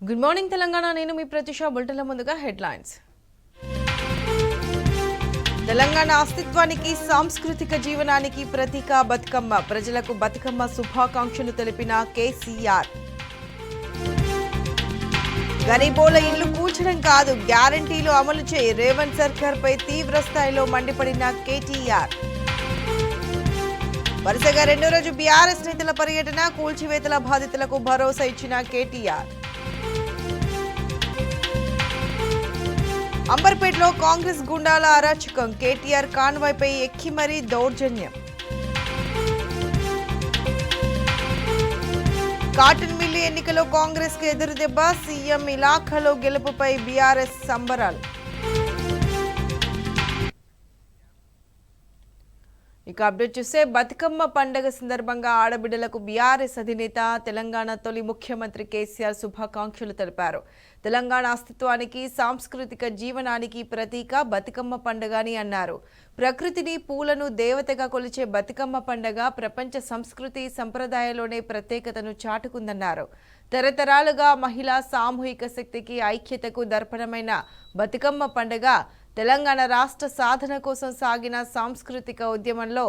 Good morning Telangana. నేను మీ ప్రతిష. బులెటిన్ల ముందుగా headlines. Telangana అస్తిత్వానికి సాంస్కృతిక జీవనానికి ప్రతీక బతుకమ్మ. ప్రజలకు బతుకమ్మ శుభాకాంక్షలు తెలిపిన కేసీఆర్. గరీబోల ఇల్లు కూల్చడం కాదు, గ్యారంటీలు అమలు చేయి. రేవంత్ సర్కార్పై తీవ్ర స్థాయిలో మండిపడిన కేటీఆర్. వరుసగా రెండో రోజు బీఆర్ఎస్ నేతల పర్యటన. కూల్చివేతల బాధితులకు భరోసా ఇచ్చిన కేటీఆర్. అంబర్పేటలో కాంగ్రెస్ గుండాల అరాచకం. కేటీఆర్ కాన్వాయ్పై ఎక్కి మరీ దౌర్జన్యం. కాటన్ మిల్లు ఎన్నికలో కాంగ్రెస్ కు ఎదురుదెబ్బ. సీఎం ఇలాఖాలో గెలుపుపై బీఆర్ఎస్ సంబరాలు. ఇక అప్డేట్ చూస్తే బతుకమ్మ పండుగ సందర్భంగా ఆడబిడ్డలకు బీఆర్ఎస్ అధినేత తెలంగాణ తొలి ముఖ్యమంత్రి కేసీఆర్ శుభాకాంక్షలు తెలిపారు. తెలంగాణ అస్తిత్వానికి సాంస్కృతిక జీవనానికి ప్రతీక బతుకమ్మ పండుగ అని అన్నారు. ప్రకృతిని పూలను దేవతగా కొలిచే బతుకమ్మ పండుగ ప్రపంచ సంస్కృతి సంప్రదాయాల్లోనే ప్రత్యేకతను చాటుకుందన్నారు. తరతరాలుగా మహిళా సామూహిక శక్తికి ఐక్యతకు దర్పణమైన బతుకమ్మ పండుగ తెలంగాణ రాష్ట్ర సాధన కోసం సాగిన సాంస్కృతిక ఉద్యమంలో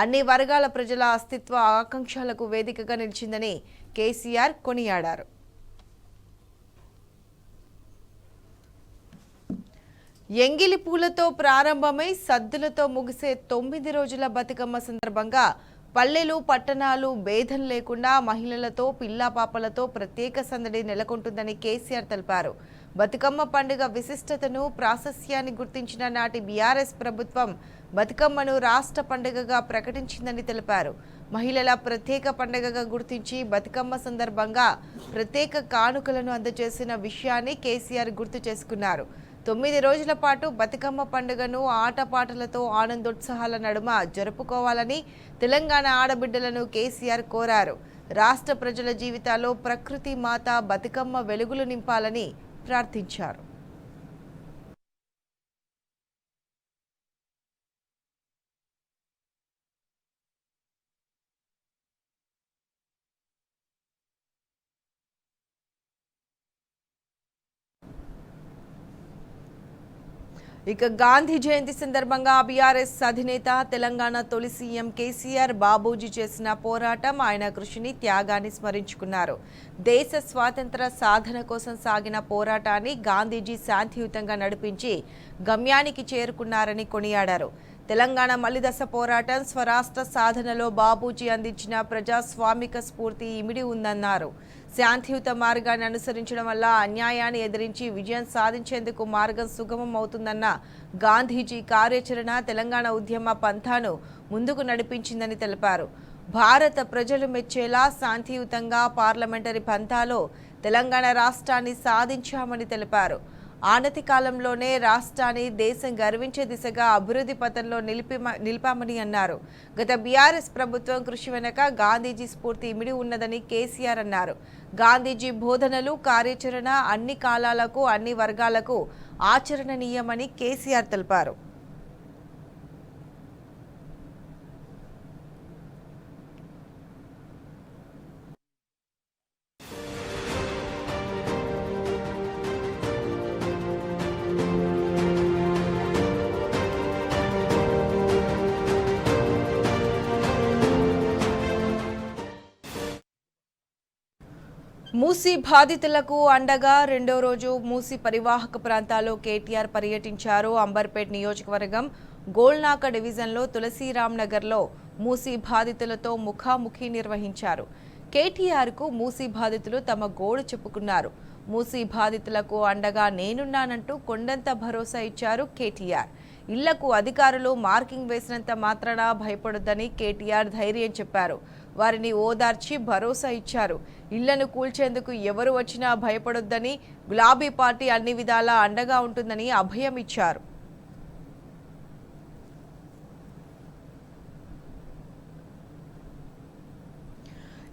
అన్ని వర్గాల ప్రజల అస్తిత్వ ఆకాంక్షలకు వేదికగా నిలిచిందని కేసీఆర్ కొనియాడారు. ఎంగిలి పూలతో ప్రారంభమై సద్దులతో ముగిసే 9 రోజుల బతుకమ్మ సందర్భంగా పల్లెలు పట్టణాలు భేదం లేకుండా మహిళలతో పిల్లాపాపలతో ప్రత్యేక సందడి నెలకొంటుందని కేసీఆర్ తెలిపారు. బతుకమ్మ పండుగ విశిష్టతను ప్రాశస్యాన్ని గుర్తించిన నాటి బీఆర్ఎస్ ప్రభుత్వం బతుకమ్మను రాష్ట్ర పండుగగా ప్రకటించిందని తెలిపారు. మహిళల ప్రత్యేక పండుగగా గుర్తించి బతుకమ్మ సందర్భంగా ప్రత్యేక కానుకలను అందజేసిన విషయాన్ని కేసీఆర్ గుర్తు చేసుకున్నారు. 9 రోజుల పాటు బతుకమ్మ పండుగను ఆటపాటలతో ఆనందోత్సాహాల నడుమ జరుపుకోవాలని తెలంగాణ ఆడబిడ్డలను కేసీఆర్ కోరారు. రాష్ట్ర ప్రజల జీవితాల్లో ప్రకృతి మాత బతుకమ్మ వెలుగులు నింపాలని ప్రార్థించారు. ఇక గాంధీ జయంతి సందర్భంగా బీఆర్ఎస్ అధినేత తెలంగాణ తొలి సీఎం కేసీఆర్ బాబూజీ చేసిన పోరాటం, ఆయన కృషిని, త్యాగాన్ని స్మరించుకున్నారు. దేశ స్వాతంత్ర సాధన కోసం సాగిన పోరాటాన్ని గాంధీజీ శాంతియుతంగా నడిపించి గమ్యానికి చేరుకున్నారని కొనియాడారు. తెలంగాణ మలిదశ పోరాటం, స్వరాష్ట్ర సాధనలో బాబూజీ అందించిన ప్రజాస్వామిక స్ఫూర్తి ఇమిడి ఉందన్నారు. శాంతియుత మార్గాన్ని అనుసరించడం వల్ల అన్యాయాన్ని ఎదిరించి విజయం సాధించేందుకు మార్గం సుగమం అవుతుందన్న గాంధీజీ కార్యాచరణ తెలంగాణ ఉద్యమ పంథాను ముందుకు నడిపించిందని తెలిపారు. భారత ప్రజలు మెచ్చేలా శాంతియుతంగా పార్లమెంటరీ పంథాలో తెలంగాణ రాష్ట్రాన్ని సాధించామని తెలిపారు. ఆనతి కాలంలోనే రాష్ట్రాన్ని దేశం గర్వించే దిశగా అభివృద్ధి పథంలో నిలిపామని అన్నారు. గత బీఆర్ఎస్ ప్రభుత్వం కృషి వెనక గాంధీజీ స్ఫూర్తి ఇమిడి ఉన్నదని కేసీఆర్ అన్నారు. గాంధీజీ బోధనలు, కార్యాచరణ అన్ని కాలాలకు, అన్ని వర్గాలకు ఆచరణీయమని కేసీఆర్ తెలిపారు. మూసీ బాధితులకు అండగా రెండో రోజు మూసీ పరివాహక ప్రాంతాల్లో కేటీఆర్ పర్యటించారు. అంబర్పేట్ నియోజకవర్గం గోల్నాక డివిజన్లో తులసీరామ్ నగర్లో మూసీ బాధితులతో ముఖాముఖి నిర్వహించారు. కేటీఆర్కు మూసీ బాధితులు తమ గోడు చెప్పుకున్నారు. మూసీ బాధితులకు అండగా నేనున్నానంటూ కొండంత భరోసా ఇచ్చారు కేటీఆర్. ఇళ్లకు అధికారులు మార్కింగ్ వేసినంత మాత్రాన భయపడొద్దని కేటీఆర్ ధైర్యం చెప్పారు. వారిని ఓదార్చి భరోసా ఇచ్చారు. ఇళ్లను కూల్చేందుకు ఎవరు వచ్చినా భయపడొద్దని, గులాబీ పార్టీ అన్ని విధాలా అండగా ఉంటుందని అభయం ఇచ్చారు.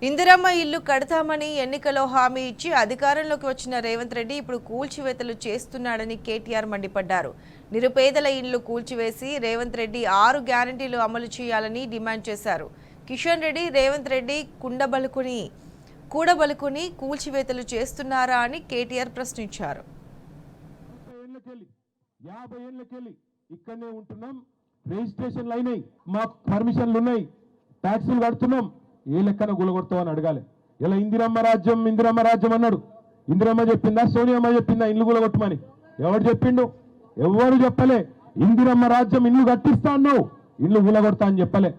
ఇందిరమ్మ ఇల్లు కడతామని ఎన్నికలో హామీ ఇచ్చి అధికారంలోకి వచ్చిన రేవంత్ రెడ్డి ఇప్పుడు కూల్చివేతలు చేస్తున్నాడని కేటీఆర్ మండిపడ్డారు. నిరుపేదల ఇళ్లు కూల్చివేసి రేవంత్ రెడ్డి 6 గ్యారంటీలు అమలు చేయాలని డిమాండ్ చేశారు. కిషన్ రెడ్డి రేవంత్ రెడ్డి కుండబలుకుని కూడబలుకుని కూల్చివేతలు చేస్తున్నారా అని కేటీఆర్ ప్రశ్నించారు. 50 ఏళ్ళకెళ్ళి ఇక్కడనే ఉంటున్నాం, రిజిస్ట్రేషన్లు అయినాయి, మాకు పర్మిషన్లు ఉన్నాయి, ట్యాక్సీలు కడుతున్నాం, ఏ లెక్కన గులగొడతామని అడగాలి. ఇలా ఇందిరమ్మ రాజ్యం అన్నాడు. ఇందిరమ్మ చెప్పిందా, సోనియమ్మ చెప్పిందా ఇల్లు గులగొట్టమని? ఎవరు చెప్పిండు? ఎవరు చెప్పలే. ఇందిరమ్మ రాజ్యం ఇల్లు కట్టిస్తా అన్నావు, ఇల్లు గులగొడతా అని చెప్పలే.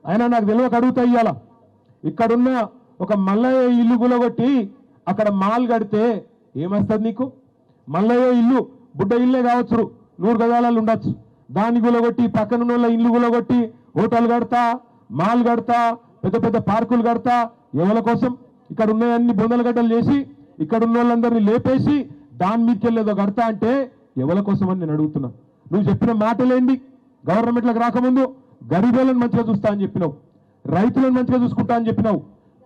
అయినా నాకు తెలియక అడుగుతా, ఇయ్యాల ఇక్కడున్న ఒక మల్లయ్య ఇల్లు గులగొట్టి అక్కడ మాల్ కడితే ఏమొస్తుంది నీకు? మల్లయ్య ఇల్లు బుడ్డ ఇల్లే కావచ్చు, 100 గజాలలో ఉండొచ్చు, దాన్ని గులగొట్టి పక్కనున్న ఇల్లు గులగొట్టి హోటల్ కడతా, మాల్ కడతా, పెద్ద పెద్ద పార్కులు కడతా, ఎవరి కోసం? ఇక్కడ ఉన్నాయన్ని బొందలగడ్డలు చేసి ఇక్కడ ఉన్న వాళ్ళందరినీ లేపేసి దాని మీదకి వెళ్ళేదో కడతా అంటే ఎవరి కోసం అని నేను అడుగుతున్నా. నువ్వు చెప్పిన మాటలేంటి? గవర్నమెంట్లకు రాకముందు గరీబులను మంచిగా చూస్తా అని చెప్పినావు, రైతులను మంచిగా చూసుకుంటా అని చెప్పినావు,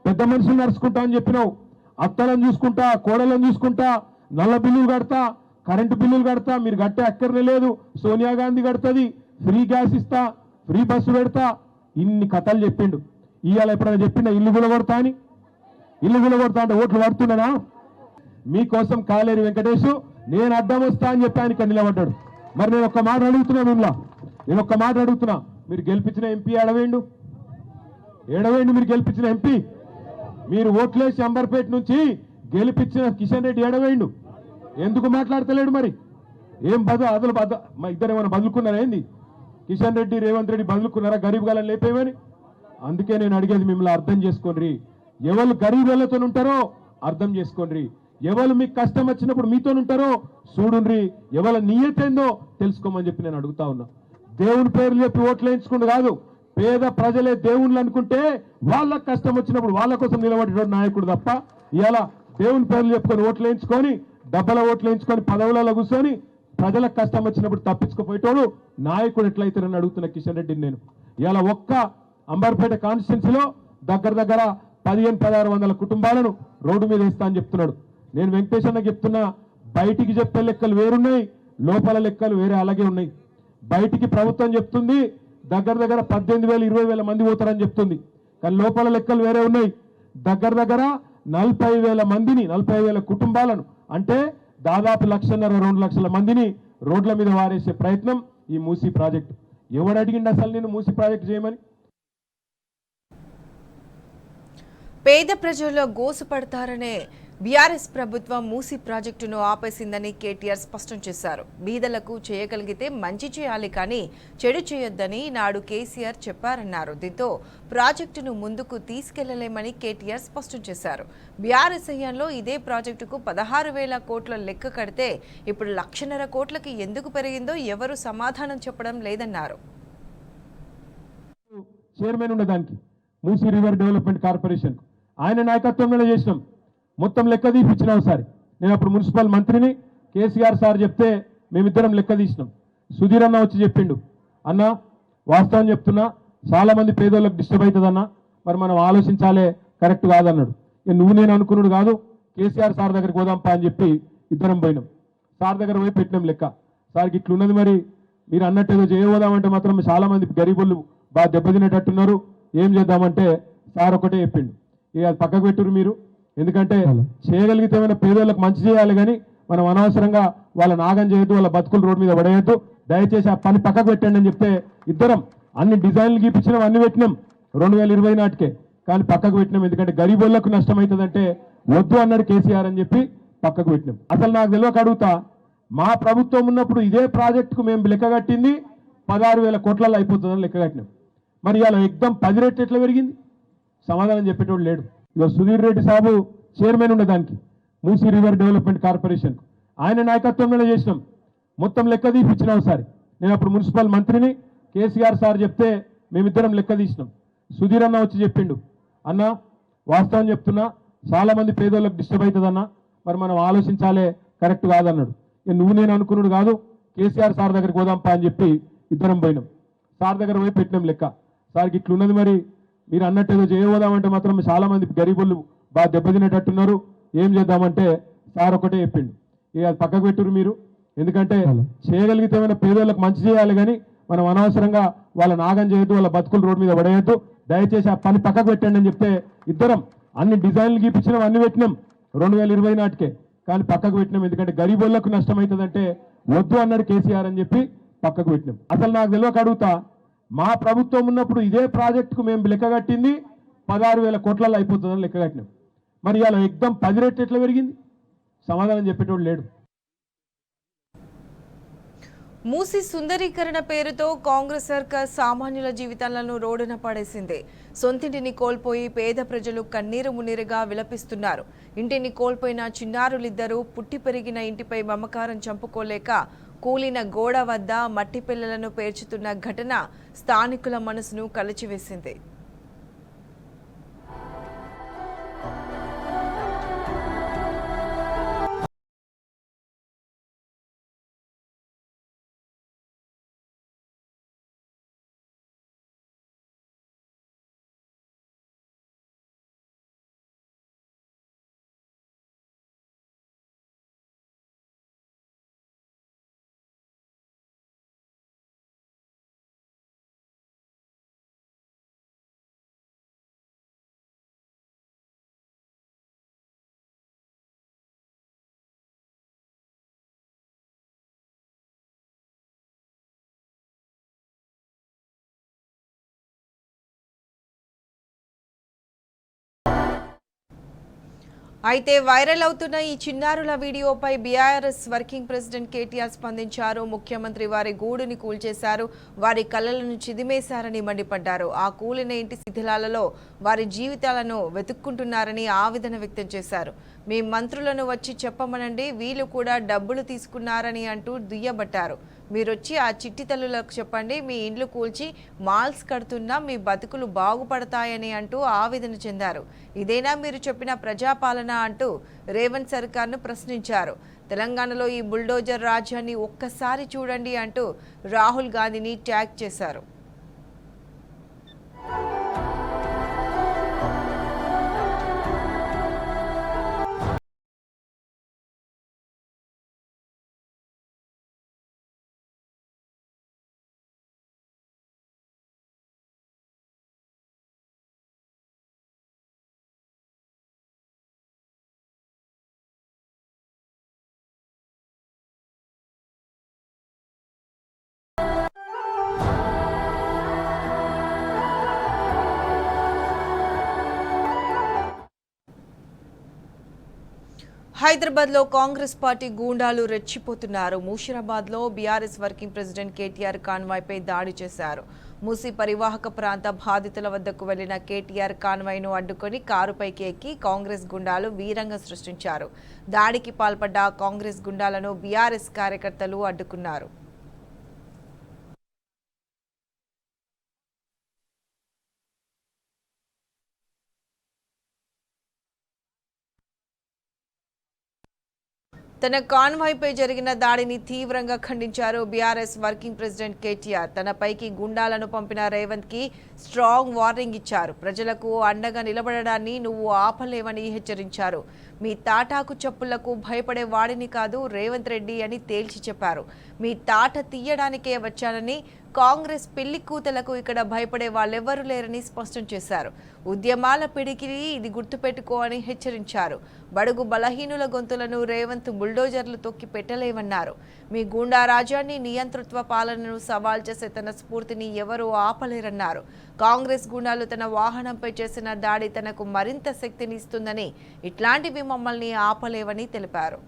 పెద్ద మనుషులు నడుచుకుంటా అని చెప్పినావు, అత్తలను చూసుకుంటా, కోడలను చూసుకుంటా, నల్ల బిల్లులు కడతా, కరెంటు బిల్లులు కడతా, మీరు కట్టే అక్కర్నే లేదు, సోనియా గాంధీ కడుతుంది, ఫ్రీ గ్యాస్ ఇస్తా, ఫ్రీ బస్సు పెడతా, ఇన్ని కథలు చెప్పిండు. ఇవాళ ఎప్పుడైనా చెప్పిండా ఇల్లు గులగొడతా అని? ఇల్లు గులగొడతా అంటే ఓట్లు పడుతున్నానా? మీకోసం కాలేరు వెంకటేష్ నేను అడ్డం వస్తా అని చెప్పి ఆయన ఇక్కడ నిలబడ్డాడు. మరి నేను ఒక్క మాట అడుగుతున్నాను, నేను ఒక్క మాట అడుగుతున్నా, మీరు గెలిపించిన ఎంపీ ఏడవేండు? మీరు గెలిపించిన ఎంపీ, మీరు ఓట్లేసి అంబర్పేట నుంచి గెలిపించిన కిషన్ రెడ్డి ఏడవేండు? ఎందుకు మాట్లాడతలేడు? మరి ఏం మా ఇద్దరు ఏమైనా బదులుకున్నారా ఏంది? కిషన్ రెడ్డి, రేవంత్ రెడ్డి బదులుకున్నారా గరీబ్ గాలను లేపేమని? అందుకే నేను అడిగేది మిమ్మల్ని అర్థం చేసుకోండి. ఎవరు గరీబులతో ఉంటారో అర్థం చేసుకోండి, ఎవరు మీకు కష్టం వచ్చినప్పుడు మీతో ఉంటారో చూడుండ్రి, ఎవరి నియతేందో తెలుసుకోమని చెప్పి నేను అడుగుతా ఉన్నా. దేవుని పేర్లు చెప్పి ఓట్లు వేయించుకుంటూ కాదు, పేద ప్రజలే దేవుళ్ళు అనుకుంటే వాళ్ళకి కష్టం వచ్చినప్పుడు వాళ్ళ కోసం నిలబడేటోడు నాయకుడు తప్ప, ఇలా దేవుని పేర్లు చెప్పుకొని ఓట్లు వేయించుకొని డబ్బల ఓట్లు వేయించుకొని పదవులలో కూర్చొని ప్రజలకు కష్టం వచ్చినప్పుడు తప్పించుకుపోయేటోడు నాయకుడు ఎట్లయితారని అడుగుతున్న కిషన్ రెడ్డిని నేను. ఇలా ఒక్క అంబర్పేట కాన్స్టిట్యున్సీలో దగ్గర 1500-1600 కుటుంబాలను రోడ్డు మీద వేస్తా అని చెప్తున్నాడు. నేను వెంకటేష్ అన్న చెప్తున్నా, బయటికి చెప్పే లెక్కలు వేరున్నాయి, లోపల లెక్కలు వేరే అలాగే ఉన్నాయి. బయటికి ప్రభుత్వం చెప్తుంది దగ్గర 18,000-20,000 మంది పోతారని చెప్తుంది, కానీ లోపల లెక్కలు వేరే ఉన్నాయి. దగ్గర 40,000 మందిని, 40,000 కుటుంబాలను, అంటే దాదాపు 1,50,000-2 లక్షల మందిని రోడ్ల మీద వారేసే ప్రయత్నం ఈ మూసీ ప్రాజెక్టు. ఎవడు అడిగిండి అసలు నేను మూసీ ప్రాజెక్టు చేయమని? పేద ప్రజల్లో గోసుపడతారనే బీఆర్ఎస్ ప్రభుత్వం మూసీ ప్రాజెక్టును ఆపేసిందని కేటీఆర్ స్పష్టం చేశారు. బీదలకు చేయగలిగితే మంచి చేయాలి కానీ చెడు చేయొద్దని నాడు కేసీఆర్ చెప్పారన్నారు. దీంతో ప్రాజెక్టును ముందుకు తీసుకెళ్లలేమని కేటీఆర్ స్పష్టం చేశారు. బీఆర్ఎస్ హయాంలో ఇదే ప్రాజెక్టుకు 16,000 కోట్ల లెక్క కడితే ఇప్పుడు 1,50,000 కోట్లకి ఎందుకు పెరిగిందో ఎవరు సమాధానం చెప్పడం లేదన్నారు. చైర్మన్ ఉన్నదానికి మూసీ రివర్ డెవలప్మెంట్ కార్పొరేషన్ ఆయన నాయకత్వంలోనే చేసినాం, మొత్తం లెక్క తీపిచ్చినాం. ఒకసారి నేను అప్పుడు మున్సిపల్ మంత్రిని, కేసీఆర్ సార్ చెప్తే మేమిద్దరం లెక్క తీసినాం. సుధీర్ అన్న వచ్చి చెప్పిండు, అన్న వాస్తవం చెప్తున్నా, చాలా మంది పేదోళ్ళకి డిస్టర్బ్ అవుతుందన్న, మరి మనం ఆలోచించాలే, కరెక్ట్ కాదన్నాడు. నువ్వు నేను అనుకున్నాడు కాదు, కేసీఆర్ సార్ దగ్గరికి పోదాంపా అని చెప్పి ఇద్దరం పోయినాం. సార్ దగ్గర పోయి పెట్టినాం లెక్క. సార్కి ఇట్లున్నది, మరి మీరు అన్నట్టు ఏదో చేయబోదామంటే మాత్రం చాలా మంది గరీబులు బాగా దెబ్బతినేటట్టున్నారు, ఏం చేద్దామంటే సార్ ఒకటే చెప్పిండు, ఇక అది పక్కకు పెట్టురు మీరు, ఎందుకంటే చేయగలిగితే ఏమైనా పేదోళ్ళకి మంచి చేయాలి కానీ మనం అనవసరంగా వాళ్ళ నాగం చేయొద్దు, వాళ్ళ బతుకులు రోడ్డు మీద పడేయద్దు, దయచేసి ఆ పని పక్కకు పెట్టండి అని చెప్తే ఇద్దరం అన్ని డిజైన్లు గీపించినాం, అన్ని పెట్టినాం 2020 నాటికే, కానీ పక్కకు పెట్టినాం. ఎందుకంటే గరీబులకు నష్టం అవుతుందంటే వద్దు అన్నాడు కేసీఆర్ అని చెప్పి పక్కకు పెట్టినాం. అసలు నాకు తెలియక అడుగుతా, మా ప్రభుత్వం ఉన్నప్పుడు ఇదే ప్రాజెక్టుకు మేము లెక్క కట్టింది 16,000 కోట్లలో అయిపోతుందని లెక్క కట్టినాం. మరి ఇలా ఎగ్దం 10 రెట్లు ఎట్లా పెరిగింది? సమాధానం చెప్పేటోడు లేడు. ఇక సుధీర్ రెడ్డి సాబు చైర్మన్ ఉన్నదానికి మూసీ రివర్ డెవలప్మెంట్ కార్పొరేషన్ ఆయన నాయకత్వంలోనే చేసినాం, మొత్తం లెక్క తీపిచ్చినాం. ఒకసారి నేను అప్పుడు మున్సిపల్ మంత్రిని, కేసీఆర్ సార్ చెప్తే మేమిద్దరం లెక్క తీసినాం. సుధీర్ అన్న వచ్చి చెప్పిండు, అన్న వాస్తవం చెప్తున్నా, చాలా మంది పేదోళ్ళకి డిస్టర్బ్ అవుతుందన్న, మరి మనం ఆలోచించాలే, కరెక్ట్ కాదన్నాడు. నువ్వు నేను అనుకున్నాడు కాదు, కేసీఆర్ సార్ దగ్గరికి పోదాంపా అని చెప్పి ఇద్దరం పోయినాం. సార్ దగ్గర పోయి పెట్టినాం లెక్క. సార్కి ఇట్లున్నది, మరి మీరు అన్నట్టు ఏదో చేయబోదామంటే మాత్రం చాలా మంది గరీబులు బాగా దెబ్బతినేటట్టున్నారు, ఏం చేద్దామంటే సార్ ఒకటే చెప్పిండు, ఇక అది పక్కకు పెట్టురు మీరు, ఎందుకంటే చేయగలిగితే ఏమైనా పేదోళ్ళకి మంచి చేయాలి కానీ మనం అనవసరంగా వాళ్ళ నాగం చేయొద్దు, వాళ్ళ బతుకులు రోడ్డు మీద పడేయద్దు, దయచేసి ఆ పని పక్కకు పెట్టండి అని చెప్తే ఇద్దరం అన్ని డిజైన్లు గీపించినాం, అన్ని పెట్టినాం 2020 నాటికే. కానీ పక్కకు పెట్టినాం, ఎందుకంటే గరీబోళ్లకు నష్టం అవుతుందంటే వద్దు అన్నాడు కేసీఆర్ అని చెప్పి పక్కకు పెట్టినాం. అసలు నాకు తెలియక అడుగుతా, మా ప్రభుత్వం ఉన్నప్పుడు ఇదే ప్రాజెక్టుకు మేము లెక్క కట్టింది 16,000 కోట్లలో అయిపోతుందని లెక్క కట్టినాం. మరి ఇలా ఎగ్దం 10 రెట్లు ఎట్లా పెరిగింది? సమాధానం చెప్పేటోడు లేడు. మూసి సుందరీకరణ పేరుతో కాంగ్రెస్ సర్కార్ సామాన్యుల జీవితాలను రోడ్డున పడేసింది. సొంతింటిని కోల్పోయి పేద ప్రజలు కన్నీరు మున్నీరుగా విలపిస్తున్నారు. ఇంటిని కోల్పోయిన చిన్నారులిద్దరూ పుట్టి పెరిగిన ఇంటిపై మమకారం చంపుకోలేక కూలిన గోడ వద్ద మట్టి పిల్లలను పేర్చుతున్న ఘటన స్థానికుల మనసును కలిచివేసింది. అయితే వైరల్ అవుతున్న ఈ చిన్నారుల వీడియోపై బీఆర్ఎస్ వర్కింగ్ ప్రెసిడెంట్ కేటీఆర్ స్పందించారు. ముఖ్యమంత్రి వారి గూడుని కూల్చేశారు, వారి కళ్ళలను చిదిమేశారని మండిపడ్డారు. ఆ కూలిన ఇంటి శిథిలాలలో వారి జీవితాలను వెతుక్కుంటున్నారని ఆవేదన వ్యక్తం చేశారు. మీ మంత్రులను వచ్చి చెప్పమనండి, వీళ్ళు కూడా డబ్బులు తీసుకున్నారని అంటూ దుయ్యబట్టారు. మీరొచ్చి ఆ చిట్టి తల్లులకు చెప్పండి, మీ ఇండ్లు కూల్చి మాల్స్ కడుతున్నా మీ బతుకులు బాగుపడతాయని అంటూ ఆవేదన చెందారు. ఇదేనా మీరు చెప్పిన ప్రజాపాలన అంటూ రేవంత్ సర్కార్ను ప్రశ్నించారు. తెలంగాణలో ఈ బుల్డోజర్ రాజ్యాన్ని ఒక్కసారి చూడండి అంటూ రాహుల్ గాంధీని ట్యాగ్ చేశారు. హైదరాబాద్లో కాంగ్రెస్ పార్టీ గూండాలు రెచ్చిపోతున్నారు. ముషీరాబాద్లో బీఆర్ఎస్ వర్కింగ్ ప్రెసిడెంట్ కేటీఆర్ కాన్వాయ్పై దాడి చేశారు. మూసీ పరివాహక ప్రాంత బాధితుల వద్దకు వెళ్లిన కేటీఆర్ కాన్వాయ్ను అడ్డుకొని కారుపైకి ఎక్కి కాంగ్రెస్ గుండాలు వీరంగం సృష్టించారు. దాడికి పాల్పడ్డ కాంగ్రెస్ గుండాలను బీఆర్ఎస్ కార్యకర్తలు అడ్డుకున్నారు. తన కాన్వాయ్పై జరిగిన దాడిని తీవ్రంగా ఖండించారు బీఆర్ఎస్ వర్కింగ్ ప్రెసిడెంట్ కేటీఆర్. తనపైకి గుండాలను పంపిన రేవంత్ కి స్ట్రాంగ్ వార్నింగ్ ఇచ్చారు. ప్రజలకు అండగా నిలబడడాన్ని నువ్వు ఆపలేవని హెచ్చరించారు. మీ తాటాకు చెప్పులకు భయపడే వాడిని కాదు రేవంత్ రెడ్డి అని తేల్చి చెప్పారు. మీ తాట తీయడానికే వచ్చానని, కాంగ్రెస్ పిల్లి కూతలకు ఇక్కడ భయపడే వాళ్ళెవ్వరూ లేరని స్పష్టం చేశారు. ఉద్యమాల పిడికిలి ఇది గుర్తుపెట్టుకో అని హెచ్చరించారు. బడుగు బలహీనుల గొంతులను రేవంత్ బుల్డోజర్లు తొక్కి పెట్టలేవన్నారు. మీ గూండా రాజ్యాన్ని, నియంతృత్వ పాలనను సవాల్ చేసే తన స్ఫూర్తిని ఎవరూ ఆపలేరన్నారు. కాంగ్రెస్ గుండాలు తన వాహనంపై చేసిన దాడి తనకు మరింత శక్తిని ఇస్తుందని, ఇట్లాంటివి మమ్మల్ని ఆపలేవని తెలిపారు.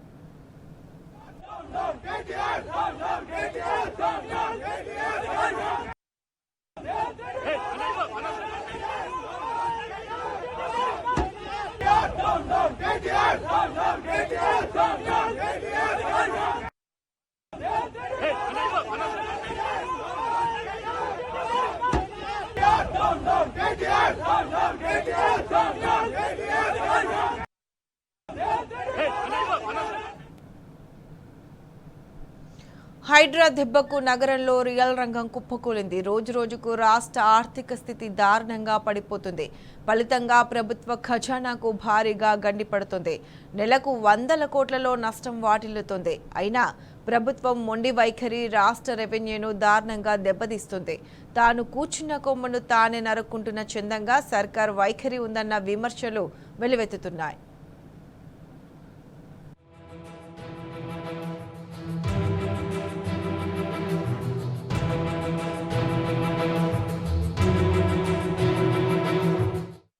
హైడ్రా దెబ్బకు నగరంలో రియల్ రంగం కుప్పకూలింది. రోజు రోజుకు రాష్ట్ర ఆర్థిక స్థితి దారుణంగా పడిపోతుంది. ఫలితంగా ప్రభుత్వ ఖజానాకు భారీగా గండిపడుతుంది. నెలకు 100 కోట్లలో నష్టం వాటిల్లుతుంది. అయినా ప్రభుత్వం మొండి వైఖరి రాష్ట్ర రెవెన్యూను దారుణంగా దెబ్బతీస్తుంది. తాను కూర్చున్న కొమ్మను తానే నరుక్కుంటున్న చందంగా సర్కార్ వైఖరి ఉందన్న విమర్శలు వెల్లువెత్తుతున్నాయి.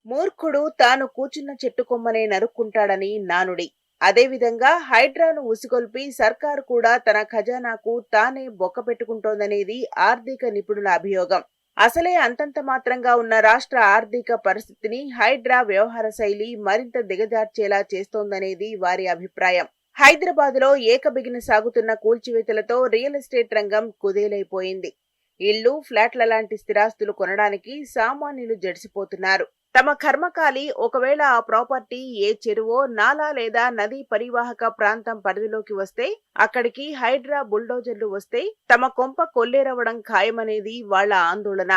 మూర్ఖుడు తాను కూర్చున్న చెట్టు కొమ్మనే నరుక్కుంటాడని నానుడి. అదేవిధంగా హైడ్రాను ఉసిగొల్పి సర్కారు కూడా తన ఖజానాకు తానే బొక్కపెట్టుకుంటోందనేది ఆర్థిక నిపుణుల అభియోగం. అసలే అంతంత మాత్రంగా ఉన్న రాష్ట్ర ఆర్థిక పరిస్థితిని హైడ్రా వ్యవహార శైలి మరింత దిగజార్చేలా చేస్తోందనేది వారి అభిప్రాయం. హైదరాబాద్లో ఏకబిగిన సాగుతున్న కూల్చివేతలతో రియల్ ఎస్టేట్ రంగం కుదేలైపోయింది. ఇళ్లు, ఫ్లాట్ల లాంటి స్థిరాస్తులు కొనడానికి సామాన్యులు జడిసిపోతున్నారు. తమ కర్మకాలి ఒకవేళ ఆ ప్రాపర్టీ ఏ చెరువో, నాలా లేదా నదీ పరివాహక ప్రాంతం పరిధిలోకి వస్తే, అక్కడికి హైడ్రా బుల్డోజర్లు వస్తే తమ కొంప కొల్లేరవడం ఖాయమనేది వాళ్ల ఆందోళన.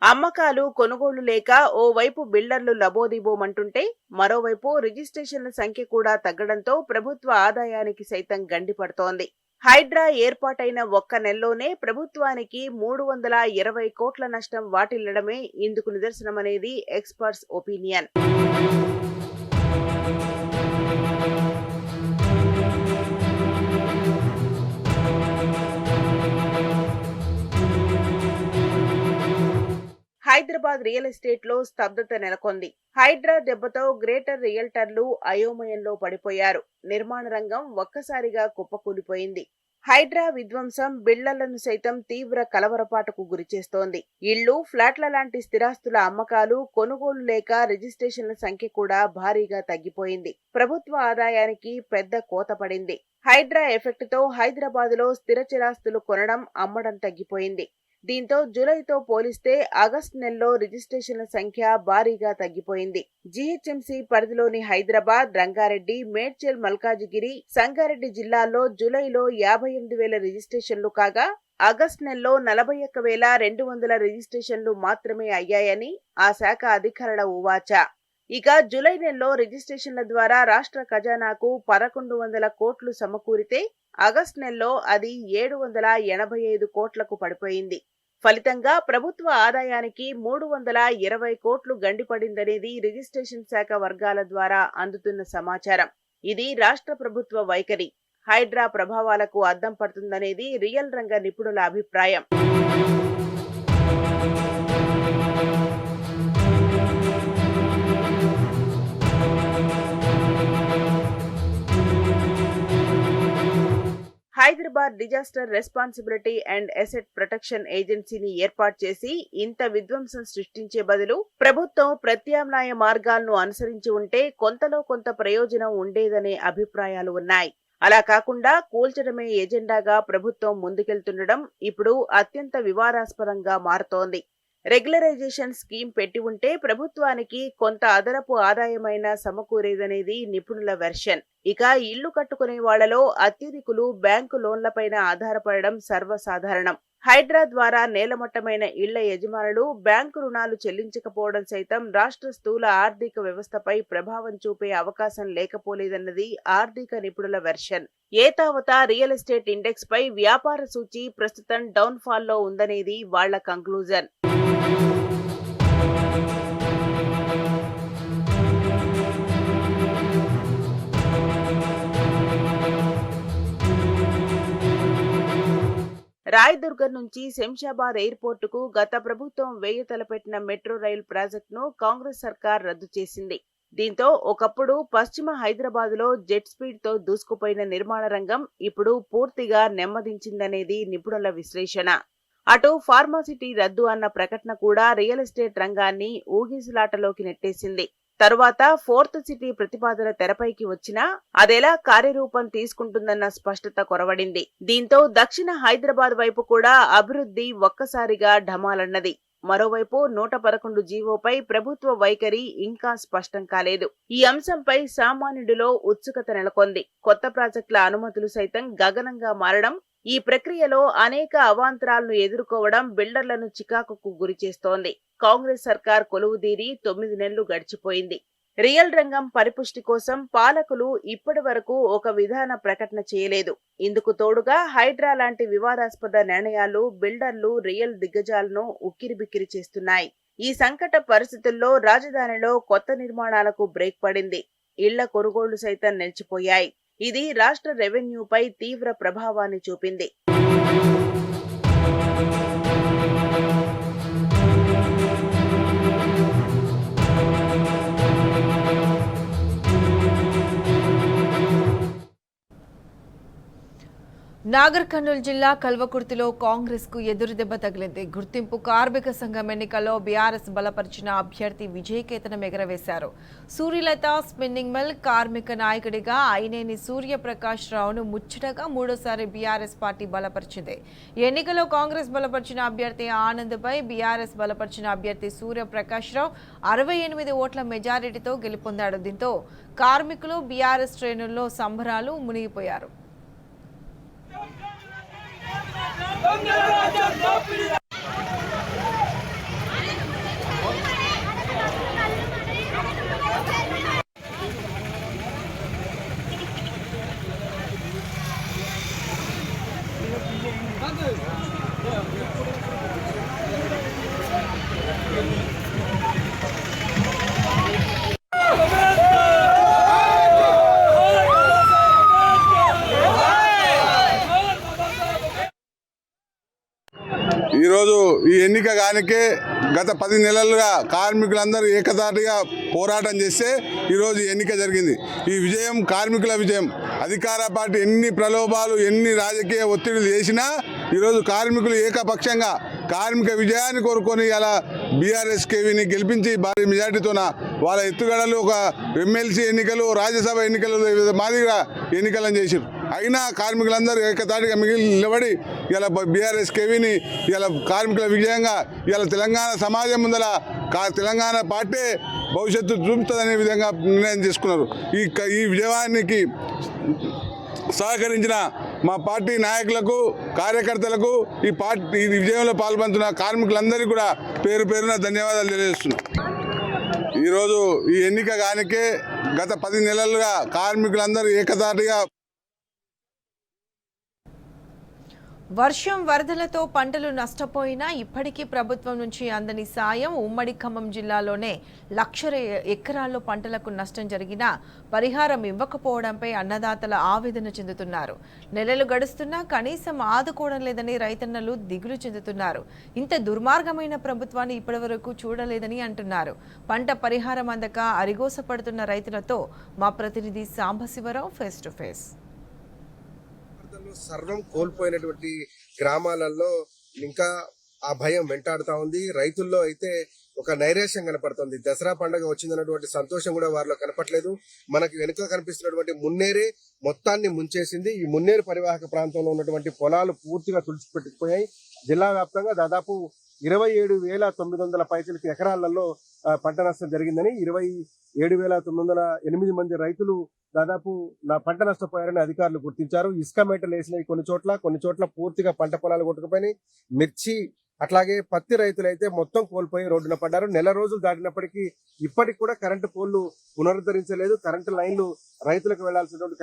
అమ్మకాలు, కొనుగోళ్లు లేక ఓవైపు బిల్డర్లు లబోదిబోమంటుంటే, మరోవైపు రిజిస్ట్రేషన్ల సంఖ్య కూడా తగ్గడంతో ప్రభుత్వ ఆదాయానికి సైతం గండిపడుతోంది. హైడ్రా ఏర్పాటైన ఒక్క నెలలోనే ప్రభుత్వానికి 320 కోట్ల నష్టం వాటిల్లడమే ఇందుకు నిదర్శనమనేది experts opinion. Hyderabad real estate లో స్తబ్దత నెలకొంది. హైడ్రా దెబ్బతో గ్రేటర్ రియల్టర్లు అయోమయంలో పడిపోయారు. నిర్మాణ రంగం ఒక్కసారిగా కుప్పకూలిపోయింది. హైడ్రా విధ్వంసం బిల్డర్లను సైతం తీవ్ర కలవరపాటుకు గురిచేస్తోంది. ఇళ్లు, ఫ్లాట్ల లాంటి స్థిరాస్తుల అమ్మకాలు, కొనుగోలు లేక రిజిస్ట్రేషన్ల సంఖ్య కూడా భారీగా తగ్గిపోయింది. ప్రభుత్వ ఆదాయానికి పెద్ద కోత పడింది. హైడ్రా ఎఫెక్ట్ తో హైదరాబాద్ లో స్థిర చిరాస్తులు కొనడం, అమ్మడం తగ్గిపోయింది. దీంతో జూలైతో పోలిస్తే ఆగస్టు నెలలో రిజిస్ట్రేషన్ల సంఖ్య భారీగా తగ్గిపోయింది. జీహెచ్ఎంసీ పరిధిలోని హైదరాబాద్, రంగారెడ్డి, మేడ్చల్, మల్కాజిగిరి, సంగారెడ్డి జిల్లాల్లో జూలైలో 58,000 రిజిస్ట్రేషన్లు కాగా, ఆగస్టు నెలలో 41,200 రిజిస్ట్రేషన్లు మాత్రమే అయ్యాయని ఆ శాఖ అధికారుల ఉవాచ. ఇక జూలై నెలలో రిజిస్ట్రేషన్ల ద్వారా రాష్ట్ర ఖజానాకు 1,100 కోట్లు సమకూరితే, ఆగస్టు నెలలో అది 785 కోట్లకు పడిపోయింది. ఫలితంగా ప్రభుత్వ ఆదాయానికి 320 కోట్లు గండిపడిందనేది రిజిస్ట్రేషన్ శాఖ వర్గాల ద్వారా అందుతున్న సమాచారం. ఇది రాష్ట్ర ప్రభుత్వ వైఖరి. హైడ్రా ప్రభావాలకు అద్దం పడుతుందనేది రియల్ రంగ నిపుణుల అభిప్రాయం. Hyderabad disaster responsibility and asset protection ఏజెన్సీని ఏర్పాటు చేసి ఇంత విధ్వంసం సృష్టించే బదులు ప్రభుత్వం ప్రత్యామ్నాయ మార్గాలను అనుసరించి ఉంటే కొంతలో కొంత ప్రయోజనం ఉండేదనే అభిప్రాయాలు ఉన్నాయి. అలా కాకుండా కూల్చడమే ఎజెండాగా ప్రభుత్వం ముందుకెళ్తుండడం ఇప్పుడు అత్యంత వివాదాస్పదంగా మారుతోంది. రెగ్యులరైజేషన్ స్కీమ్ పెట్టి ఉంటే ప్రభుత్వానికి కొంత అదనపు ఆదాయమైన సమకూరేదనేది నిపుణుల వెర్షన్. ఇక ఇళ్లు కట్టుకునే వాళ్లలో అత్యధికులు బ్యాంకు లోన్లపైన ఆధారపడడం సర్వసాధారణం. హైడ్రా ద్వారా నేలమట్టమైన ఇళ్ల యజమానులు బ్యాంకు రుణాలు చెల్లించకపోవడం సైతం రాష్ట్ర స్థూల ఆర్థిక వ్యవస్థపై ప్రభావం చూపే అవకాశం లేకపోలేదన్నది ఆర్థిక నిపుణుల వెర్షన్. ఏతావతా రియల్ ఎస్టేట్ ఇండెక్స్ పై వ్యాపార సూచి ప్రస్తుతం డౌన్ ఫాల్ లో ఉందనేది వాళ్ల కంక్లూజన్. రాయదుర్గం నుంచి శంషాబాద్ ఎయిర్పోర్టుకు గత ప్రభుత్వం వేయ తలపెట్టిన మెట్రో రైలు ప్రాజెక్టును కాంగ్రెస్ సర్కార్ రద్దు చేసింది. దీంతో ఒకప్పుడు పశ్చిమ హైదరాబాద్ లో జెట్ స్పీడ్ తో దూసుకుపోయిన నిర్మాణ రంగం ఇప్పుడు పూర్తిగా నెమ్మదించిందనేది నిపుణుల విశ్లేషణ. అటు ఫార్మాసిటీ రద్దు అన్న ప్రకటన కూడా రియల్ ఎస్టేట్ రంగాన్ని ఊగిసలాటలోకి నెట్టేసింది. తరువాత ఫోర్త్ సిటీ ప్రతిపాదన తెరపైకి వచ్చినా అదెలా కార్యరూపం తీసుకుంటుందన్న స్పష్టత కొరవడింది. దీంతో దక్షిణ హైదరాబాద్ వైపు కూడా అభివృద్ధి ఒక్కసారిగా ఢమాలన్నది. మరోవైపు 111 జీవోపై ప్రభుత్వ వైఖరి ఇంకా స్పష్టం కాలేదు. ఈ అంశంపై సామాన్యుడిలో ఉత్సుకత నెలకొంది. కొత్త ప్రాజెక్టుల అనుమతులు సైతం గగనంగా మారడం, ఈ ప్రక్రియలో అనేక అవాంతరాలను ఎదుర్కోవడం బిల్డర్లను చికాకుకు గురిచేస్తోంది. కాంగ్రెస్ సర్కార్ కొలువుదీరి 9 నెలలు గడిచిపోయింది. రియల్ రంగం పరిపుష్టి కోసం పాలకులు ఇప్పటి వరకు ఒక విధాన ప్రకటన చేయలేదు. ఇందుకు తోడుగా హైడ్రా లాంటి వివాదాస్పద నిర్ణయాలు బిల్డర్లు, రియల్ దిగ్గజాలను ఉక్కిరిబిక్కిరి చేస్తున్నాయి. ఈ సంకట పరిస్థితుల్లో రాజధానిలో కొత్త నిర్మాణాలకు బ్రేక్ పడింది. ఇళ్ల కొనుగోళ్లు సైతం నిలిచిపోయాయి. ఇది రాష్ట్ర రెవెన్యూపై తీవ్ర ప్రభావాన్ని చూపింది. నాగర్ కర్నూలు జిల్లా కల్వకుర్తిలో కాంగ్రెస్ కు ఎదురుదెబ్బ తగిలింది. గుర్తింపు కార్మిక సంఘం ఎన్నికల్లో బీఆర్ఎస్ బలపరిచిన అభ్యర్థి విజయకేతనం ఎగరవేశారు. సూర్యలత స్పిన్నింగ్ మిల్ కార్మిక నాయకుడిగా ఐనేని సూర్యప్రకాష్ రావును ముచ్చటగా మూడోసారి బీఆర్ఎస్ పార్టీ బలపరిచింది. ఎన్నికల్లో కాంగ్రెస్ బలపరిచిన అభ్యర్థి ఆనంద్పై బీఆర్ఎస్ బలపరిచిన అభ్యర్థి సూర్యప్రకాష్ రావు 68 ఓట్ల మెజారిటీతో గెలుపొందాడు. దీంతో కార్మికులు బీఆర్ఎస్ శ్రేణుల్లో సంబరాలు మునిగిపోయారు. ఈరోజు ఈ ఎన్నిక కానికే గత 10 నెలలుగా కార్మికులందరూ ఏకతాటిగా పోరాటం చేస్తే ఈరోజు ఎన్నిక జరిగింది. ఈ విజయం కార్మికుల విజయం. అధికార పార్టీ ఎన్ని ప్రలోభాలు ఎన్ని రాజకీయ ఒత్తిడులు చేసినా ఈరోజు కార్మికులు ఏకపక్షంగా కార్మిక విజయాన్ని కోరుకొని అలా బీఆర్ఎస్ కేవీని గెలిపించి భారీ మెజార్టీతోన వాళ్ళ ఎత్తుగడలు ఒక ఎమ్మెల్సీ ఎన్నికలు రాజ్యసభ ఎన్నికలు మాదిరిగా ఎన్నికలను చేశారు. అయినా కార్మికులందరూ ఏకతాటిగా నిలబడి ఇలా బీఆర్ఎస్ కేవీని ఇలా కార్మికుల విజయంగా ఇలా తెలంగాణ సమాజం ముందర తెలంగాణ పార్టీ భవిష్యత్తు చూపుతుందనే విధంగా నిర్ణయం చేసుకున్నారు. ఈ విజయానికి సహకరించిన మా పార్టీ నాయకులకు కార్యకర్తలకు ఈ విజయంలో పాల్పంచున్న కార్మికులందరికీ కూడా పేరు పేరున ధన్యవాదాలు తెలియజేస్తున్నాం. ఈరోజు ఈ ఎన్నిక కానికే గత 10 నెలలుగా కార్మికులందరూ ఏకతాటిగా వర్షం వరదలతో పంటలు నష్టపోయినా ఇప్పటికీ ప్రభుత్వం నుంచి అందని సాయం. ఉమ్మడి ఖమ్మం జిల్లాలోనే 1,00,000 ఎకరాల్లో పంటలకు నష్టం జరిగినా పరిహారం ఇవ్వకపోవడంపై అన్నదాతల ఆవేదన చెందుతున్నారు. నెలలు గడుస్తున్నా కనీసం ఆదుకోవడం లేదని రైతన్నలు దిగులు చెందుతున్నారు. ఇంత దుర్మార్గమైన ప్రభుత్వాన్ని ఇప్పటివరకు చూడలేదని అంటున్నారు. పంట పరిహారం అందక అరిగోసపడుతున్న రైతులతో మా ప్రతినిధి సాంబశివరావు ఫేస్ టు ఫేస్. సర్వం కోల్పోయినటువంటి గ్రామాలలో ఇంకా ఆ భయం వెంటాడుతా ఉంది. రైతుల్లో అయితే ఒక నైరాశ్యం కనపడుతుంది. దసరా పండుగ వచ్చిందన్నటువంటి సంతోషం కూడా వారిలో కనపట్లేదు. మనకు వెనుక కనిపిస్తున్నటువంటి మున్నేరే మొత్తాన్ని ముంచేసింది. ఈ మున్నేరు పరివాహక ప్రాంతంలో ఉన్నటువంటి పొలాలు పూర్తిగా తుడిచిపెట్టుకుపోయాయి. జిల్లా వ్యాప్తంగా దాదాపు 27,900 పైసలకి ఎకరాలలో పంట నష్టం జరిగిందని 27,908 మంది రైతులు దాదాపు పంట నష్టపోయారని అధికారులు గుర్తించారు. ఇసుక మేటలు వేసినాయి కొన్ని చోట్ల పూర్తిగా పంట పొలాలు కొట్టుకుపోయినాయి. మిర్చి అట్లాగే పత్తి రైతులైతే మొత్తం కోల్పోయి రోడ్డున పడ్డారు. నెల రోజులు దాటినప్పటికీ ఇప్పటికి కూడా కరెంటు పోల్లు పునరుద్ధరించలేదు. కరెంటు లైన్లు రైతులకు వెళ్లాల్సినటువంటి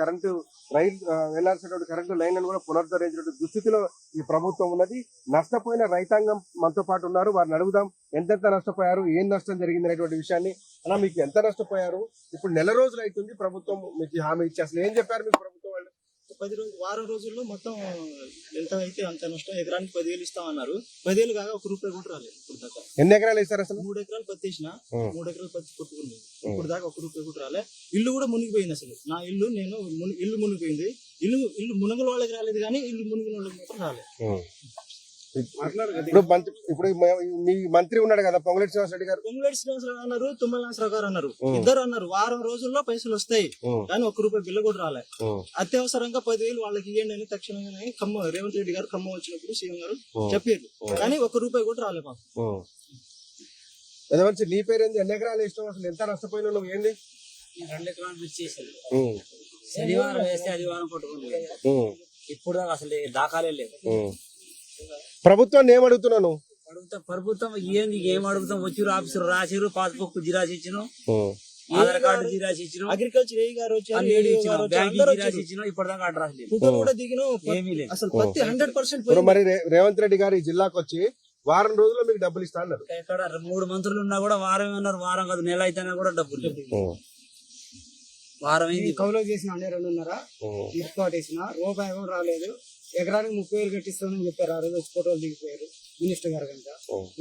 కరెంటు లైన్లను కూడా పునరుద్ధరించినటువంటి దుస్థితిలో ఈ ప్రభుత్వం ఉన్నది. నష్టపోయిన రైతాంగం మనతో పాటు ఉన్నారు. వారిని అడుగుదాం ఎంతెంత నష్టపోయారు, ఏం నష్టం జరిగింది అనేటువంటి విషయాన్ని. అలా మీకు ఎంత నష్టపోయారు? ఇప్పుడు నెల రోజులు అవుతుంది ప్రభుత్వం మీకు హామీ ఇచ్చి, అసలు ఏం చెప్పారు మీకు ప్రభుత్వం వాళ్ళు? 10 వారం రోజుల్లో మొత్తం ఎంత అయితే అంత నష్టం. ఎకరానికి 10,000 ఇస్తామన్నారు. 10,000 కాగా ఒక రూపాయి కూడా రాలేదు ఇప్పుడు దాకా. ఎన్ని ఎకరాలు వేస్తారు అసలు? 3 ఎకరాలు పత్తి వేసిన, 3 ఎకరాలు పత్తి కొట్టుకుంది. ఇప్పుడు దాకా ఒక రూపాయి కూడా రాలే. ఇల్లు కూడా మునిగిపోయింది. అసలు నా ఇల్లు ఇల్లు మునిగిపోయింది. ఇల్లు మునగల వాళ్ళకి రాలేదు కానీ ఇల్లు మునిగిన వాళ్ళకి మాత్రం రాలేదు. ఇప్పుడు మీ మంత్రి ఉన్నాడు కదా పొంగులేటి శ్రీనివాసరెడ్డి గారు. పొంగులేటి శ్రీనివాసరావు అన్నారు, తుమ్మల నాగేశ్వరరావు గారు అన్నారు. ఇద్దరు అన్నారు వారం రోజుల్లో పైసలు వస్తాయి కానీ 1 రూపాయి బిల్లు కూడా రాలే. అత్యవసరంగా 10,000 వాళ్ళకి ఇవ్వండి అని తక్షణంగానే రేవంత్ రెడ్డి గారు ఖమ్మం వచ్చినప్పుడు సీఎం గారు చెప్పారు కానీ 1 రూపాయి కూడా రాలే మాకు. నీ పేరేంది? ఎన్ని ఎకరాలు ఇష్టం? అసలు ఎంత నష్టపోయినా నువ్వు ఏంది? 2 ఎకరాలు ఇచ్చేసారు. శనివారం వేస్తే ఆదివారం పట్టుకుంది. ఇప్పుడు అసలు దాఖలే లేదు. ప్రభుత్వాన్ని ఏం అడుగుతున్నాను? ప్రభుత్వం ఏంది ఏం అడుగుతాం? వచ్చిరు ఆఫీసర్ రాసిరు, పాస్బుక్ జిరాసి ఇచ్చిన, ఆధార్ కార్డు జిరాసి ఇచ్చిన, అగ్రికల్చర్ గారు ఇచ్చిన, ఇప్పటిదాకా ఆర్డర్ రాసలేదు. కూడా దిగిన ఏమీ లేదు. అసలు 100% మరి రేవంత్ రెడ్డి గారు ఈ జిల్లాకు వచ్చి వారం రోజుల్లో మీకు డబ్బులు ఇస్తా అన్నారు. ఇక్కడ 3 మంత్రులు ఉన్నా కూడా వారం అన్నారు, వారం కాదు నెల అయితేనే కూడా డబ్బులు వారం అయింది. కౌలు చేసిన 2.5 తీసుకోటేసిన రూపాయి కూడా రాలేదు. ఎకరానికి 30,000 కట్టిస్తామని చెప్పారు. ఆ రోజు వచ్చి ఫోటోలు దిగిపోయారు మినిస్టర్ గారు కంట.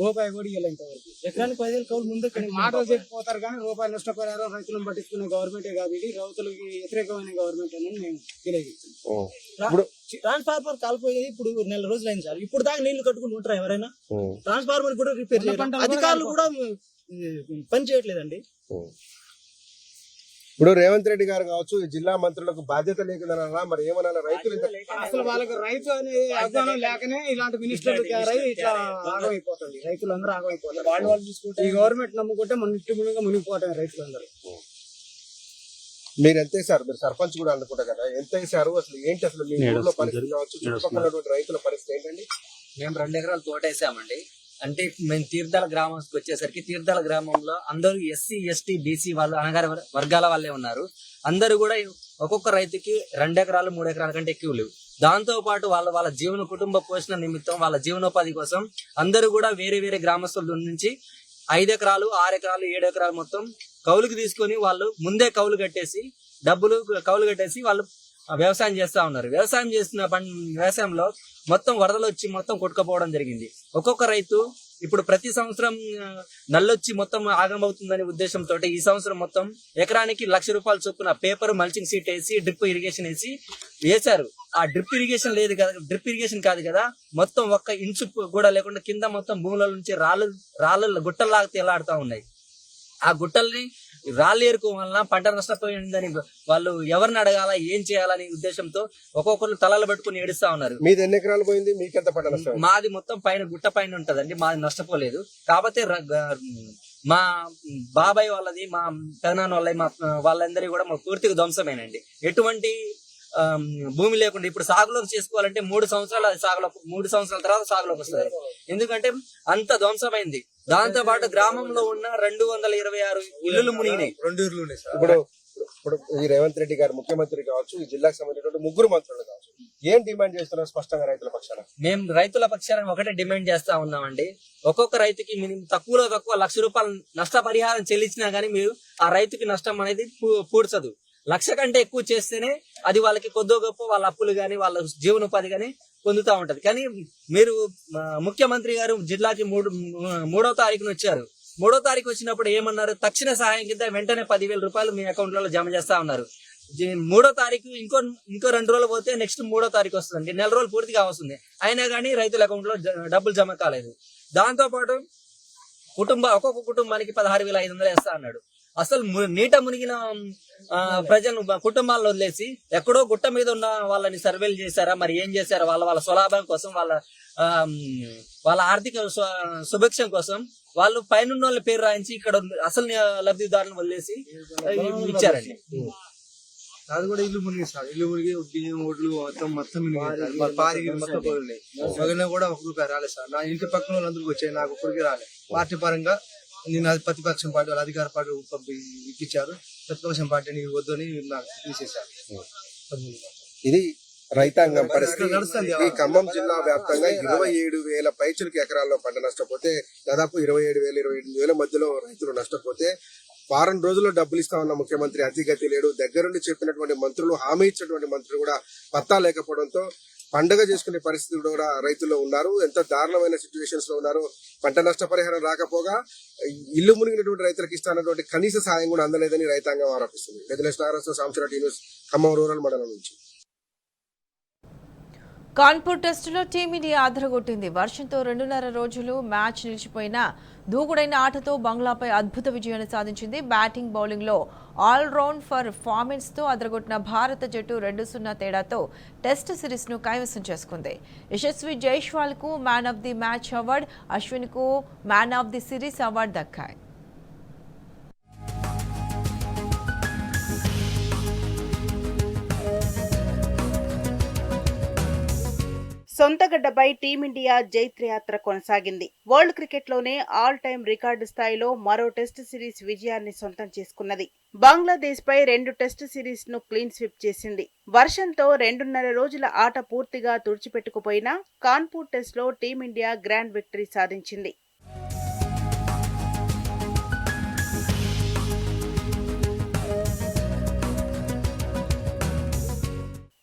రూపాయి కూడా ఇవ్వలేదు ఇంతవరకు. ఎకరానికి 10,000 కౌలు ముందు మాటలు చెప్పిపోతారు కానీ రూపాయలు నష్టపరిహారం రైతులను పట్టించుకునే గవర్నమెంటే కాదు, ఇది రైతులకి వ్యతిరేకమైన గవర్నమెంట్ అని మేము తెలియజేస్తున్నాం. ట్రాన్స్ఫార్మర్ కాలిపోయేది ఇప్పుడు 4 రోజులు అయింది సార్. ఇప్పుడు దాకా నీళ్లు కట్టుకుని ఉంటారా ఎవరైనా? ట్రాన్స్ఫార్మర్ కూడా రిపేర్ చేయాలి, అధికారులు కూడా పని చేయట్లేదండి. ఇప్పుడు రేవంత్ రెడ్డి గారు కావచ్చు, ఈ జిల్లా మంత్రులకు బాధ్యత లేకుందన్నా మరి ఏమన్నా రైతులు అసలు వాళ్ళకి రైతు అనే అభిమానం లేకనే ఇలాంటి మినిస్టర్లు ఇట్లా ఆగమైపోతుంది. రైతులందరూ ఆగమైపోతారు. వాళ్ళు చూసుకుంటే ఈ గవర్నమెంట్ నమ్ముకుంటే మన ఇంటి ముందుగా మునిగిపోతాయి రైతులందరూ. మీరు ఎంత వేసారు? మీరు సర్పంచ్ కూడా అనుకుంటా కదా, ఎంత వేసారు? అసలు ఏంటి అసలు మీ ఊర్లో పరిస్థితి కావచ్చు, చుట్టుపక్కల రైతుల పరిస్థితి ఏంటండి? మేము 2 ఎకరాలు తోటేసామండి. అంటే మేము తీర్థాల గ్రామానికి వచ్చేసరికి తీర్థాల గ్రామంలో అందరూ ఎస్సీ ఎస్టీ బీసీ వాళ్ళు అనగారి వర్గాల వాళ్ళే ఉన్నారు. అందరూ కూడా ఒక్కొక్క రైతుకి 2 ఎకరాలు 3 ఎకరాల కంటే ఎక్కువ లేవు. దాంతో పాటు వాళ్ళ జీవన కుటుంబ పోషణ నిమిత్తం వాళ్ళ జీవనోపాధి కోసం అందరూ కూడా వేరే వేరే గ్రామస్తుల నుంచి 5 ఎకరాలు 6 ఎకరాలు 7 ఎకరాలు మొత్తం కౌలుకి తీసుకొని వాళ్ళు ముందే కౌలు కట్టేసి వాళ్ళు వ్యవసాయం చేస్తా ఉన్నారు. వ్యవసాయం చేస్తున్న వ్యవసాయంలో మొత్తం వరదలు వచ్చి మొత్తం కొట్టుకుపోవడం జరిగింది. ఒక్కొక్క రైతు ఇప్పుడు ప్రతి సంవత్సరం నల్లొచ్చి మొత్తం ఆగమవుతుందనే ఉద్దేశంతో ఈ సంవత్సరం మొత్తం ఎకరానికి ₹1,00,000 చొప్పున పేపర్ మల్చింగ్ సీట్ వేసి డ్రిప్ ఇరిగేషన్ వేశారు. ఆ డ్రిప్ ఇరిగేషన్ కాదు కదా, మొత్తం ఒక్క ఇంచు కూడా లేకుండా కింద మొత్తం భూముల నుంచి రాళ్ళు గుట్టల్లాగా తేలాడుతూ ఉన్నాయి. ఆ గుట్టల్ని రాళ్ళు ఏరుకోవడం వలన పంట నష్టపోయిందని వాళ్ళు ఎవరిని అడగాల, ఏం చేయాలని ఉద్దేశంతో ఒక్కొక్కరు తలలు పట్టుకుని ఏడుస్తా ఉన్నారు. మీది ఎన్ని ఎకరాలు పోయింది? మీకెంత పంట నష్టం? మాది మొత్తం పైన గుట్ట పైన ఉంటదండి, మాది నష్టపోలేదు. కాకపోతే మా బాబాయ్ వాళ్ళది, మా పెదనాన్న వాళ్ళది, వాళ్ళందరి కూడా మా పూర్తిగా ధ్వంసమేనండి. ఎటువంటి భూమి లేకుండా ఇప్పుడు సాగులోకి చేసుకోవాలంటే 3 సంవత్సరాల తర్వాత సాగులోకి వస్తుంది. ఎందుకంటే అంత ధ్వంసమైంది. దాంతో పాటు గ్రామంలో ఉన్న 226 ఇల్లులు మునిగినాయి. 2 ఇల్లు ఉన్నాయి. ఇప్పుడు ఈ రేవంత్ రెడ్డి గారు ముఖ్యమంత్రి కావచ్చు, ఈ జిల్లాకు సంబంధించిన 3 మంత్రులు కావచ్చు, ఏం డిమాండ్ చేస్తున్నారు స్పష్టంగా రైతుల పక్షాన? మేము రైతుల పక్షాన ఒకటే డిమాండ్ చేస్తా ఉన్నామండి. ఒక్కొక్క రైతుకి తక్కువలో తక్కువ ₹1,00,000 నష్టపరిహారం చెల్లించినా గానీ మీరు ఆ రైతుకి నష్టం అనేది పూడ్చదు. 1,00,000 కంటే ఎక్కువ చేస్తేనే అది వాళ్ళకి కొద్దో గొప్ప వాళ్ళ అప్పులు గాని వాళ్ళ జీవనోపాధి గాని పొందుతా ఉంటది. కానీ మీరు ముఖ్యమంత్రి గారు జిల్లాకి 3వ తారీఖున వచ్చారు. 3వ తారీఖు వచ్చినప్పుడు ఏమన్నారు? తక్షణ సహాయం కింద వెంటనే ₹10,000 మీ అకౌంట్ లో జమ చేస్తా ఉన్నారు. 3వ తారీఖు ఇంకో 2 రోజులు పోతే నెక్స్ట్ 3వ తారీఖు వస్తుంది. 4 రోజులు పూర్తిగా వస్తుంది. అయినా కానీ రైతుల అకౌంట్ లో డబ్బులు జమ కాలేదు. దాంతో పాటు ఒక్కొక్క కుటుంబానికి 16,500 వేస్తా అన్నాడు. అసలు నీట మునిగిన ప్రజలు కుటుంబాలను వదిలేసి ఎక్కడో గుట్ట మీద ఉన్న వాళ్ళని సర్వేలు చేశారా, మరి ఏం చేశారా? వాళ్ళ స్వలాభం కోసం, వాళ్ళ ఆర్థిక సుభిక్షం కోసం వాళ్ళు పైన వాళ్ళ పేరు రాయించి ఇక్కడ అసలు లబ్ధిదారులను వదిలేసి ఇచ్చారండి. అది కూడా ఇల్లు మునిగి సార్, ఇల్లు మునిగి బియ్యం ఓట్లు మొత్తం మొత్తం కూడా ₹1 రాలేదు సార్. నా ఇంటి పక్కన వాళ్ళందరికీ వచ్చాయి, నాకు ఒక్కడికి రాలేదు. పార్టీ పరంగా నేను ప్రతిపక్షం పార్టీ వాళ్ళు అధికార పార్టీ ఇప్పించారు, ప్రతిపక్షం పార్టీని వద్దని నాకు తీసేశారు. ఇది రైతాంగం పరిస్థితి. ఈ ఖమ్మం జిల్లా వ్యాప్తంగా 27,000 పైచులకి ఎకరాల్లో పంట నష్టపోతే దాదాపు 27,000 28,000 మధ్యలో రైతులు నష్టపోతే వారం రోజుల్లో డబ్బులు ఇస్తామన్న ముఖ్యమంత్రి అతిగతి లేడు. దగ్గరుండి చెప్పినటువంటి మంత్రులు, హామీ ఇచ్చినటువంటి మంత్రులు కూడా పత్తా లేకపోవడంతో పండుగ చేసుకునే పరిస్థితి కూడా రైతుల్లో ఉన్నారు. ఎంత దారుణమైన సిచ్యువేషన్స్ లో ఉన్నారు. పంట నష్టపరిహారం రాకపోగా ఇల్లు మునిగినటువంటి రైతులకు ఇస్తానటువంటి కనీస సాయం కూడా అందలేదని రైతాంగం ఆరోపిస్తుంది. సాంసరాటి న్యూస్, ఖమ్మం రూరల్ మండలం నుంచి. కాన్పూర్ టెస్టులో టీమిండియా అదరగొట్టింది. వర్షంతో 2.5 రోజులు మ్యాచ్ నిలిచిపోయిన దూకుడైన ఆటతో బంగ్లాపై అద్భుత విజయాన్ని సాధించింది. బ్యాటింగ్, బౌలింగ్లో ఆల్రౌండ్ పర్ఫార్మెన్స్తో అదరగొట్టిన భారత జట్టు 2-0 తేడాతో టెస్ట్ సిరీస్ను కైవసం చేసుకుంది. యశస్వి జైస్వాల్కు man of the match award, అశ్విన్కు man of the series award దక్కాయి. సొంతగడ్డపై టీమిండియా జైత్రయాత్ర కొనసాగింది. వరల్డ్ క్రికెట్లోనే ఆల్ టైమ్ రికార్డు స్థాయిలో మరో టెస్ట్ సిరీస్ విజయాన్ని సొంతం చేసుకున్నది. బంగ్లాదేశ్పై 2 టెస్ట్ సిరీస్ను క్లీన్ స్వీప్ చేసింది. వర్షంతో 2.5 రోజుల ఆట పూర్తిగా తుడిచిపెట్టుకుపోయినా కాన్పూర్ టెస్ట్లో టీమిండియా గ్రాండ్ విక్టరీ సాధించింది.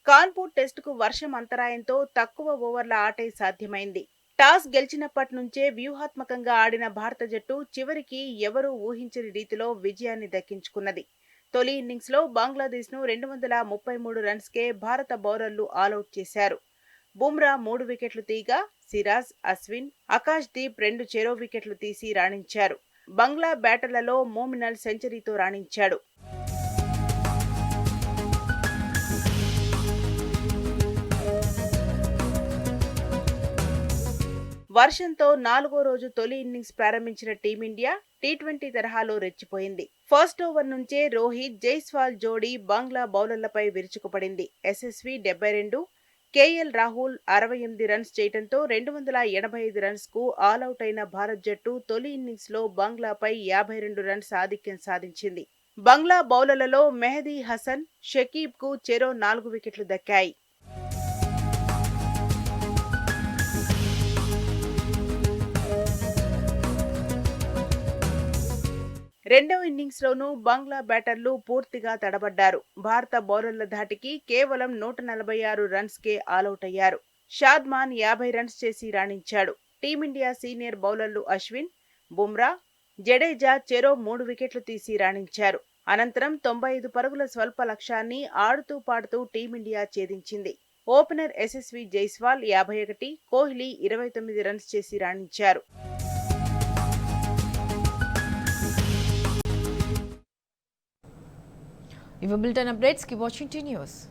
కాన్పూర్ టెస్టుకు వర్షం అంతరాయంతో తక్కువ ఓవర్ల ఆటే సాధ్యమైంది. టాస్ గెలిచినప్పటి నుంచే వ్యూహాత్మకంగా ఆడిన భారత జట్టు చివరికి ఎవరూ ఊహించని రీతిలో విజయాన్ని దక్కించుకున్నది. తొలి ఇన్నింగ్స్లో బంగ్లాదేశ్ను 233 రన్స్కే భారత బౌలర్లు ఆలౌట్ చేశారు. బుమ్రా 3 వికెట్లు తీయగా సిరాజ్, అశ్విన్, ఆకాష్ దీప్ 2 చెరో వికెట్లు తీసి రాణించారు. బంగ్లా బ్యాటర్లలో మోమినల్ సెంచరీతో రాణించాడు. వర్షంతో 4వ రోజు తొలి ఇన్నింగ్స్ ప్రారంభించిన టీమిండియా టీ20 తరహాలో రెచ్చిపోయింది. ఫస్ట్ ఓవర్ నుంచే రోహిత్, జైస్వాల్ జోడీ బంగ్లా బౌలర్లపై విరుచుకుపడింది. ఎస్ఎస్వి 72, కేఎల్ రాహుల్ 68 రన్స్ చేయడంతో 285 రన్స్ కు ఆలౌట్ అయిన భారత్ జట్టు తొలి ఇన్నింగ్స్ లో బంగ్లాపై 52 రన్స్ ఆధిక్యం సాధించింది. బంగ్లా బౌలర్లలో మెహదీ హసన్, షకీబ్ కు చెరో 4 వికెట్లు దక్కాయి. రెండవ ఇన్నింగ్స్లోనూ బంగ్లా బ్యాటర్లు పూర్తిగా తడబడ్డారు. భారత బౌలర్ల ధాటికి కేవలం 146 రన్స్కే ఆలౌట్ అయ్యారు. షాద్మాన్ 50 రన్స్ చేసి రాణించాడు. టీమిండియా సీనియర్ బౌలర్లు అశ్విన్, బుమ్రా, జడేజా చెరో 3 వికెట్లు తీసి రాణించారు. అనంతరం 95 పరుగుల స్వల్ప లక్ష్యాన్ని ఆడుతూ పాడుతూ టీమిండియా ఛేదించింది. ఓపెనర్ ఎస్ఎస్వి జైస్వాల్ 51, కోహ్లీ 29 రన్స్ చేసి రాణించారు. ఇవి bulletin updates. Keep watching T news.